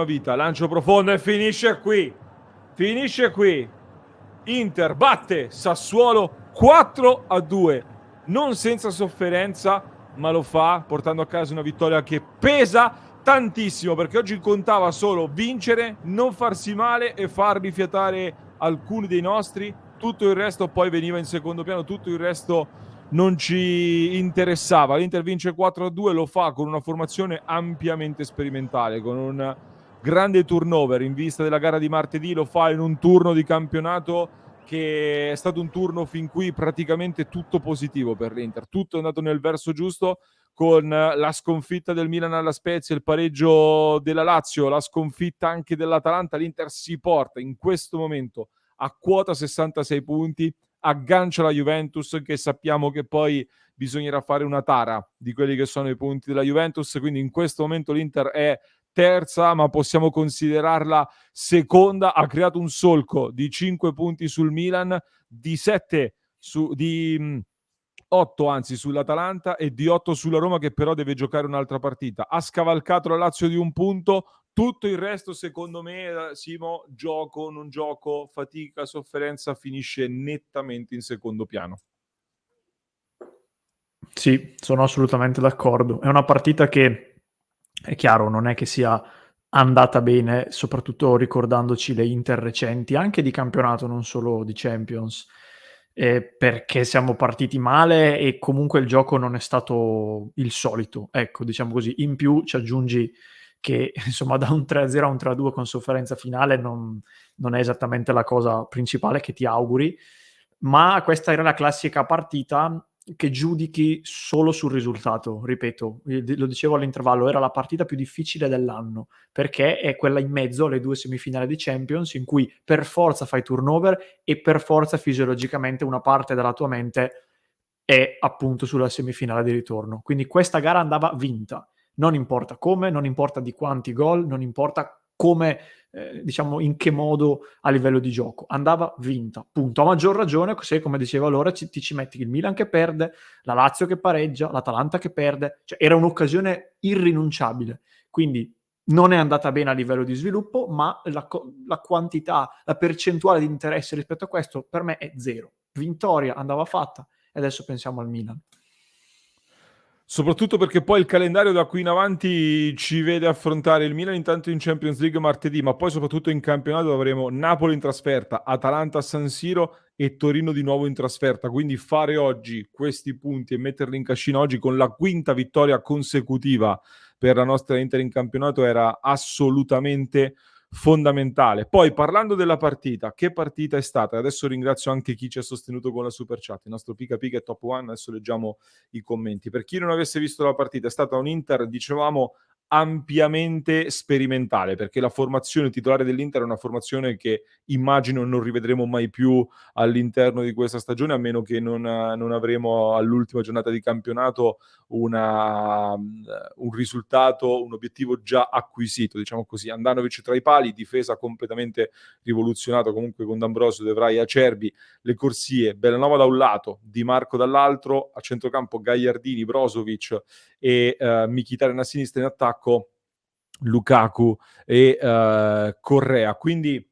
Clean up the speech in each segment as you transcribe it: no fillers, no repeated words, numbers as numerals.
vita, lancio profondo e finisce qui. Inter batte Sassuolo 4-2, non senza sofferenza, ma lo fa portando a casa una vittoria che pesa tantissimo, perché oggi contava solo vincere, non farsi male e far rifiatare alcuni dei nostri. Tutto il resto poi veniva in secondo piano, tutto il resto non ci interessava. L'Inter vince 4-2, lo fa con una formazione ampiamente sperimentale, con un grande turnover in vista della gara di martedì, lo fa in un turno di campionato che è stato un turno fin qui praticamente tutto positivo per l'Inter, tutto è andato nel verso giusto, con la sconfitta del Milan alla Spezia, il pareggio della Lazio, la sconfitta anche dell'Atalanta. L'Inter si porta in questo momento a quota 66 punti, aggancia la Juventus, che sappiamo che poi bisognerà fare una tara di quelli che sono i punti della Juventus, quindi in questo momento l'Inter è terza, ma possiamo considerarla seconda. Ha creato un solco di 5 punti sul Milan, di 7 di 8 anzi sull'Atalanta e di 8 sulla Roma, che però deve giocare un'altra partita. Ha scavalcato la Lazio di un punto. Tutto il resto, secondo me, Simo, gioco, non gioco, fatica, sofferenza, finisce nettamente in secondo piano. Sì, sono assolutamente d'accordo. È una partita che, è chiaro, non è che sia andata bene, soprattutto ricordandoci le Inter recenti, anche di campionato, non solo di Champions, perché siamo partiti male e comunque il gioco non è stato il solito, ecco, diciamo così. In più ci aggiungi che, insomma, da un 3-0 a un 3-2 con sofferenza finale non è esattamente la cosa principale che ti auguri, ma questa era la classica partita che giudichi solo sul risultato, ripeto, lo dicevo all'intervallo, era la partita più difficile dell'anno, perché è quella in mezzo alle due semifinali di Champions, in cui per forza fai turnover e per forza fisiologicamente una parte della tua mente è appunto sulla semifinale di ritorno. Quindi questa gara andava vinta, non importa come, non importa di quanti gol, non importa come, diciamo, in che modo a livello di gioco, andava vinta, punto. A maggior ragione se, come diceva allora, ti ci metti il Milan che perde, la Lazio che pareggia, l'Atalanta che perde, cioè era un'occasione irrinunciabile, quindi non è andata bene a livello di sviluppo, ma la quantità, la percentuale di interesse rispetto a questo per me è zero. Vittoria andava fatta e adesso pensiamo al Milan. Soprattutto perché poi il calendario da qui in avanti ci vede affrontare il Milan intanto in Champions League martedì, ma poi soprattutto in campionato avremo Napoli in trasferta, Atalanta a San Siro e Torino di nuovo in trasferta. Quindi fare oggi questi punti e metterli in cascina oggi con la quinta vittoria consecutiva per la nostra Inter in campionato era assolutamente fondamentale. Poi parlando della partita, che partita è stata? Adesso ringrazio anche chi ci ha sostenuto con la super chat, il nostro Pica Pica e Top One, adesso leggiamo i commenti. Per chi non avesse visto la partita, è stata un Inter, dicevamo, ampiamente sperimentale, perché la formazione titolare dell'Inter è una formazione che immagino non rivedremo mai più all'interno di questa stagione, a meno che non avremo all'ultima giornata di campionato un risultato, un obiettivo già acquisito, diciamo così. Andanovic tra i pali, difesa completamente rivoluzionata comunque con D'Ambrosio, De Vrij, Acerbi, le corsie, Bellanova da un lato, Di Marco dall'altro, a centrocampo Gagliardini, Brozovic e Mkhitaryan a sinistra, in attacco Lukaku e Correa. Quindi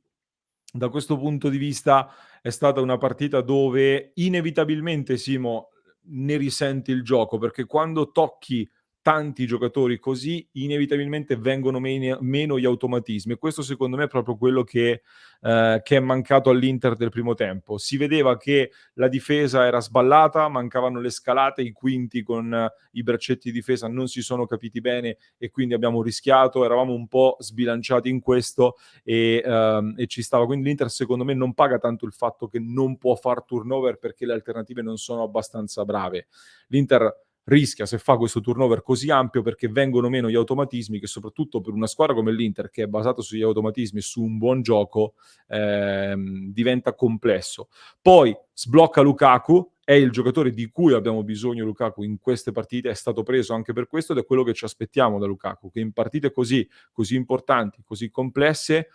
da questo punto di vista è stata una partita dove inevitabilmente, Simo, ne risenti il gioco, perché quando tocchi tanti giocatori così inevitabilmente vengono meno gli automatismi, e questo secondo me è proprio quello che è mancato all'Inter del primo tempo. Si vedeva che la difesa era sballata, mancavano le scalate, i quinti con i braccetti di difesa non si sono capiti bene e quindi abbiamo rischiato, eravamo un po' sbilanciati in questo e ci stava. Quindi l'Inter secondo me non paga tanto il fatto che non può far turnover perché le alternative non sono abbastanza brave. L'Inter rischia, se fa questo turnover così ampio, perché vengono meno gli automatismi, che soprattutto per una squadra come l'Inter, che è basata sugli automatismi e su un buon gioco, diventa complesso. Poi sblocca Lukaku, è il giocatore di cui abbiamo bisogno. Lukaku in queste partite è stato preso anche per questo ed è quello che ci aspettiamo da Lukaku, che in partite così importanti, così complesse,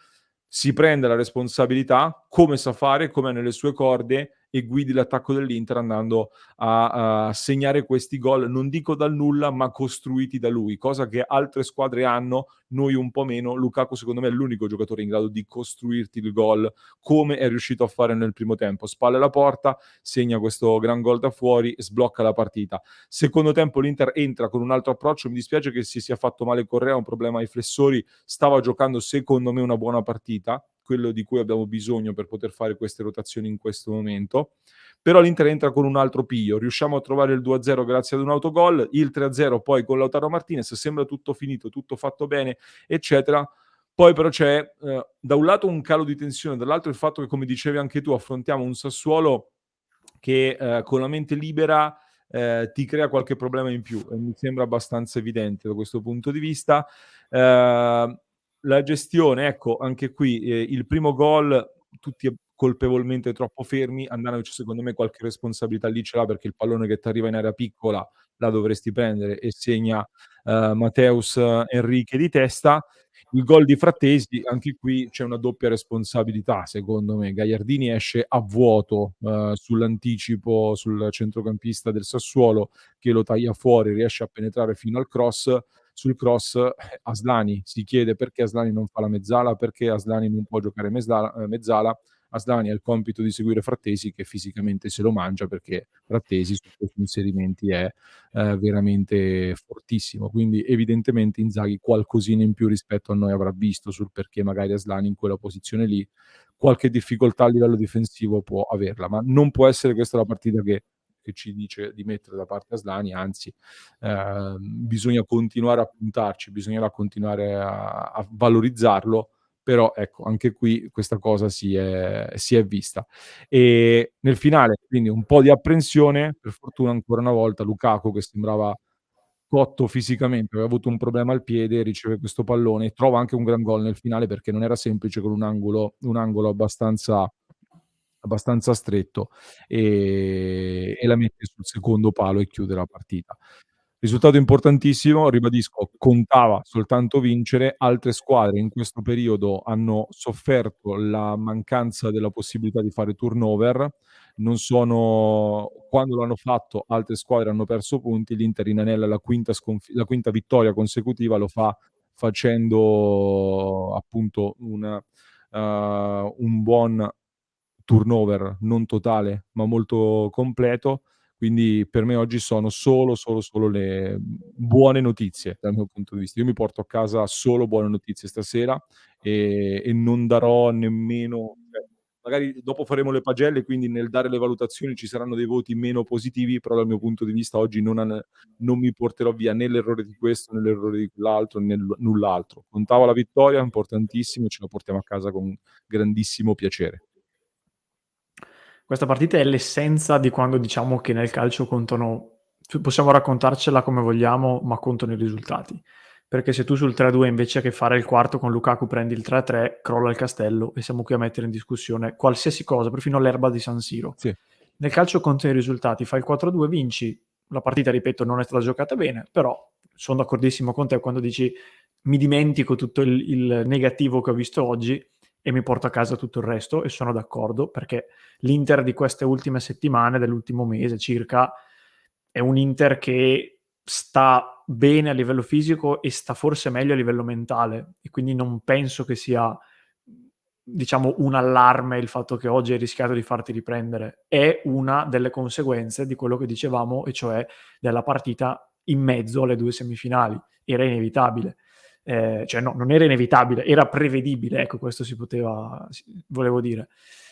si prende la responsabilità, come sa fare, come ha nelle sue corde, e guidi l'attacco dell'Inter andando a segnare questi gol, non dico dal nulla, ma costruiti da lui, cosa che altre squadre hanno, noi un po' meno. Lukaku secondo me è l'unico giocatore in grado di costruirti il gol come è riuscito a fare nel primo tempo, spalle alla porta, segna questo gran gol da fuori, sblocca la partita. Secondo tempo l'Inter entra con un altro approccio, mi dispiace che si sia fatto male Correa, un problema ai flessori, stava giocando secondo me una buona partita, quello di cui abbiamo bisogno per poter fare queste rotazioni in questo momento. Però l'Inter entra con un altro piglio, riusciamo a trovare il 2-0 grazie ad un autogol, il 3-0 poi con Lautaro Martinez, sembra tutto finito, tutto fatto bene, eccetera. Poi però c'è da un lato un calo di tensione, dall'altro il fatto che, come dicevi anche tu, affrontiamo un Sassuolo che con la mente libera ti crea qualche problema in più, e mi sembra abbastanza evidente da questo punto di vista. La gestione, ecco, anche qui il primo gol tutti colpevolmente troppo fermi, Andanovic secondo me qualche responsabilità lì ce l'ha, perché il pallone che t'arriva in area piccola la dovresti prendere e segna Matheus Henrique di testa. Il gol di Frattesi, anche qui c'è una doppia responsabilità secondo me. Gagliardini esce a vuoto sull'anticipo sul centrocampista del Sassuolo, che lo taglia fuori, riesce a penetrare fino al cross. Sul cross Aslani si chiede perché Aslani non fa la mezzala, perché Aslani non può giocare mezzala. Aslani ha il compito di seguire Frattesi, che fisicamente se lo mangia, perché Frattesi su questi inserimenti è veramente fortissimo. Quindi evidentemente Inzaghi qualcosina in più rispetto a noi avrà visto sul perché magari Aslani in quella posizione lì qualche difficoltà a livello difensivo può averla, ma non può essere questa la partita che ci dice di mettere da parte Aslani, anzi bisogna continuare a puntarci, bisognerà continuare a valorizzarlo, però ecco, anche qui questa cosa si è vista. E nel finale, quindi un po' di apprensione, per fortuna ancora una volta Lukaku, che sembrava cotto fisicamente, aveva avuto un problema al piede, riceve questo pallone e trova anche un gran gol nel finale, perché non era semplice con un angolo abbastanza stretto, e la mette sul secondo palo e chiude la partita. Risultato importantissimo, ribadisco, contava soltanto vincere. Altre squadre in questo periodo hanno sofferto la mancanza della possibilità di fare turnover, non sono quando l'hanno fatto altre squadre hanno perso punti, l'Inter inanella la quinta vittoria consecutiva, lo fa facendo appunto un buon turnover, non totale, ma molto completo. Quindi per me oggi sono solo le buone notizie dal mio punto di vista. Io mi porto a casa solo buone notizie stasera, e non darò nemmeno, cioè, magari dopo faremo le pagelle, quindi nel dare le valutazioni ci saranno dei voti meno positivi, però dal mio punto di vista oggi non mi porterò via né l'errore di questo, né l'errore di quell'altro, né null'altro. Contava la vittoria, importantissimo, e ce la portiamo a casa con grandissimo piacere. Questa partita è l'essenza di quando diciamo che nel calcio contano, possiamo raccontarcela come vogliamo, ma contano i risultati. Perché se tu sul 3-2 invece che fare il quarto con Lukaku prendi il 3-3, crolla il castello e siamo qui a mettere in discussione qualsiasi cosa, perfino l'erba di San Siro. Sì. Nel calcio contano i risultati, fai il 4-2, vinci, la partita, ripeto, non è stata giocata bene, però sono d'accordissimo con te quando dici mi dimentico tutto il negativo che ho visto oggi e mi porto a casa tutto il resto, e sono d'accordo, perché l'Inter di queste ultime settimane, dell'ultimo mese circa, è un Inter che sta bene a livello fisico e sta forse meglio a livello mentale, e quindi non penso che sia, diciamo, un allarme il fatto che oggi hai rischiato di farti riprendere. È una delle conseguenze di quello che dicevamo, e cioè della partita in mezzo alle due semifinali. Era inevitabile. Cioè no, non era inevitabile, era prevedibile, ecco, questo volevo dire.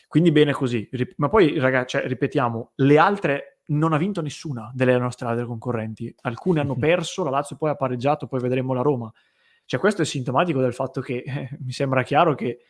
Quindi bene così. Ma poi, ragazzi, cioè, ripetiamo, le altre non ha vinto nessuna delle nostre altre concorrenti. Alcune hanno perso, la Lazio poi ha pareggiato, poi vedremo la Roma. Cioè, questo è sintomatico del fatto che mi sembra chiaro che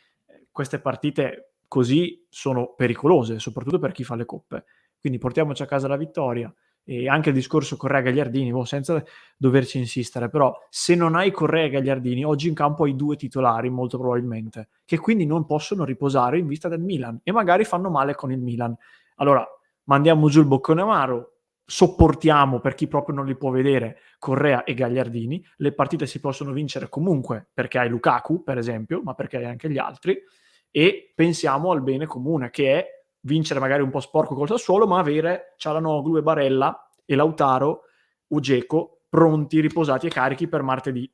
queste partite così sono pericolose, soprattutto per chi fa le coppe. Quindi portiamoci a casa la vittoria. E anche il discorso Correa Gagliardini, senza doverci insistere, però se non hai Correa e Gagliardini, oggi in campo hai due titolari molto probabilmente, che quindi non possono riposare in vista del Milan, e magari fanno male con il Milan. Allora mandiamo giù il boccone amaro, sopportiamo, per chi proprio non li può vedere, Correa e Gagliardini. Le partite si possono vincere comunque perché hai Lukaku, per esempio, ma perché hai anche gli altri, e pensiamo al bene comune, che è vincere magari un po' sporco col Sassuolo, ma avere Çalhanoğlu e Barella e Lautaro o Dzeko pronti, riposati e carichi per martedì.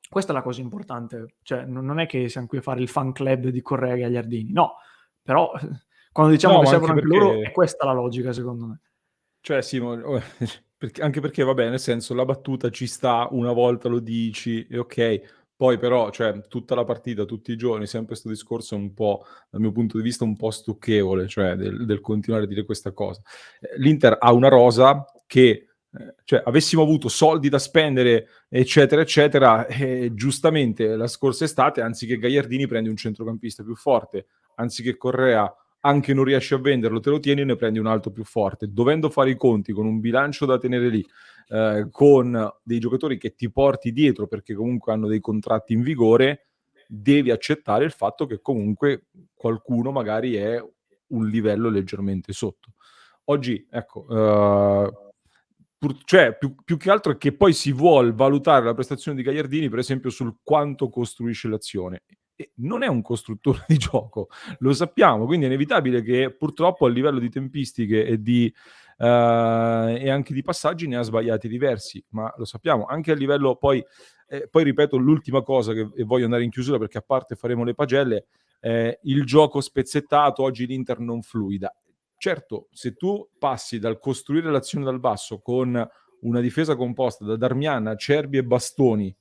Questa è la cosa importante, cioè non è che siamo qui a fare il fan club di Correa e Gagliardini, no, però quando diciamo che servono anche loro è questa la logica, secondo me. Cioè sì, anche perché vabbè, nel senso, la battuta ci sta, una volta lo dici e ok, poi però, cioè, tutta la partita, tutti i giorni, sempre questo discorso è un po', dal mio punto di vista, un po' stucchevole, cioè del continuare a dire questa cosa. L'Inter ha una rosa che, cioè, avessimo avuto soldi da spendere, eccetera, eccetera, giustamente la scorsa estate, anziché Gagliardini prendi un centrocampista più forte, anziché Correa anche non riesci a venderlo, te lo tieni e ne prendi un altro più forte. Dovendo fare i conti con un bilancio da tenere lì, con dei giocatori che ti porti dietro perché comunque hanno dei contratti in vigore, devi accettare il fatto che comunque qualcuno magari è un livello leggermente sotto. Oggi, ecco, cioè, più che altro è che poi si vuol valutare la prestazione di Gagliardini, per esempio, sul quanto costruisce l'azione. E non è un costruttore di gioco, lo sappiamo, quindi è inevitabile che purtroppo a livello di tempistiche e anche di passaggi ne ha sbagliati diversi, ma lo sappiamo, anche a livello poi ripeto l'ultima cosa e voglio andare in chiusura perché a parte faremo le pagelle, il gioco spezzettato, oggi l'Inter non fluida. Certo, se tu passi dal costruire l'azione dal basso con una difesa composta da Darmian, Acerbi e Bastoni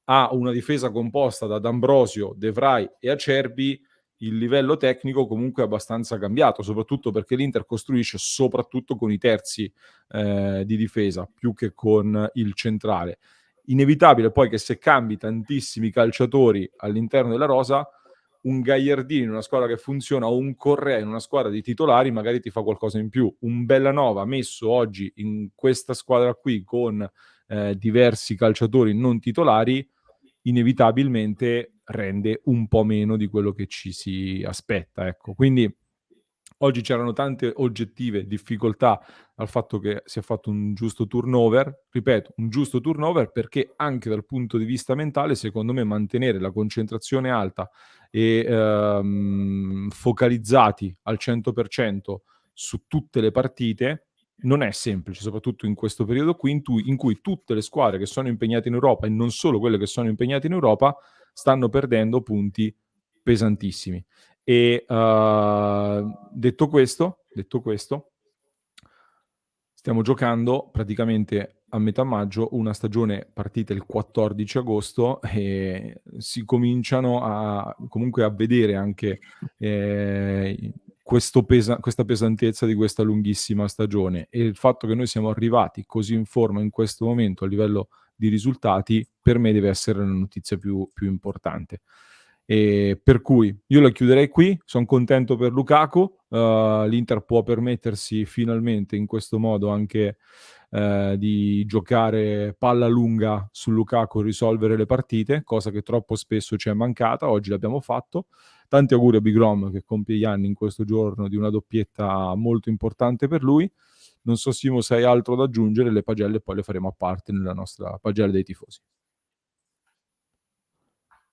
a una difesa composta da D'Ambrosio, De Vrij e Acerbi, il livello tecnico comunque è abbastanza cambiato, soprattutto perché l'Inter costruisce soprattutto con i terzi di difesa, più che con il centrale. Inevitabile poi che se cambi tantissimi calciatori all'interno della rosa, un Gagliardini in una squadra che funziona o un Correa in una squadra di titolari magari ti fa qualcosa in più. Un Bellanova messo oggi in questa squadra qui con diversi calciatori non titolari inevitabilmente rende un po' meno di quello che ci si aspetta, ecco. Quindi oggi c'erano tante oggettive difficoltà al fatto che si è fatto un giusto turnover, ripeto, un giusto turnover perché anche dal punto di vista mentale, secondo me, mantenere la concentrazione alta e focalizzati al 100% su tutte le partite non è semplice, soprattutto in questo periodo qui in cui tutte le squadre che sono impegnate in Europa e non solo quelle che sono impegnate in Europa stanno perdendo punti pesantissimi. E detto questo, stiamo giocando praticamente a metà maggio una stagione partita il 14 agosto e si cominciano comunque a vedere anche questa pesantezza di questa lunghissima stagione e il fatto che noi siamo arrivati così in forma in questo momento a livello di risultati per me deve essere la notizia più importante. E per cui io la chiuderei qui, sono contento per Lukaku, l'Inter può permettersi finalmente in questo modo anche di giocare palla lunga su Lukaku e risolvere le partite, cosa che troppo spesso ci è mancata, oggi l'abbiamo fatto. Tanti auguri a Big Rom che compie gli anni in questo giorno di una doppietta molto importante per lui. Non so Simo se hai altro da aggiungere, le pagelle poi le faremo a parte nella nostra pagella dei tifosi.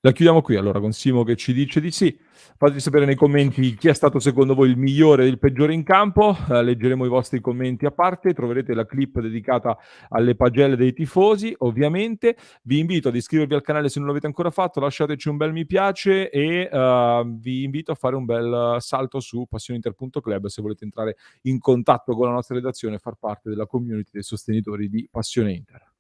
La chiudiamo qui allora con Simo che ci dice di sì. Fateci sapere nei commenti chi è stato secondo voi il migliore e il peggiore in campo. Leggeremo i vostri commenti a parte. Troverete la clip dedicata alle pagelle dei tifosi. Ovviamente vi invito ad iscrivervi al canale se non l'avete ancora fatto. Lasciateci un bel mi piace e vi invito a fare un bel salto su passioneinter.club se volete entrare in contatto con la nostra redazione e far parte della community dei sostenitori di Passione Inter.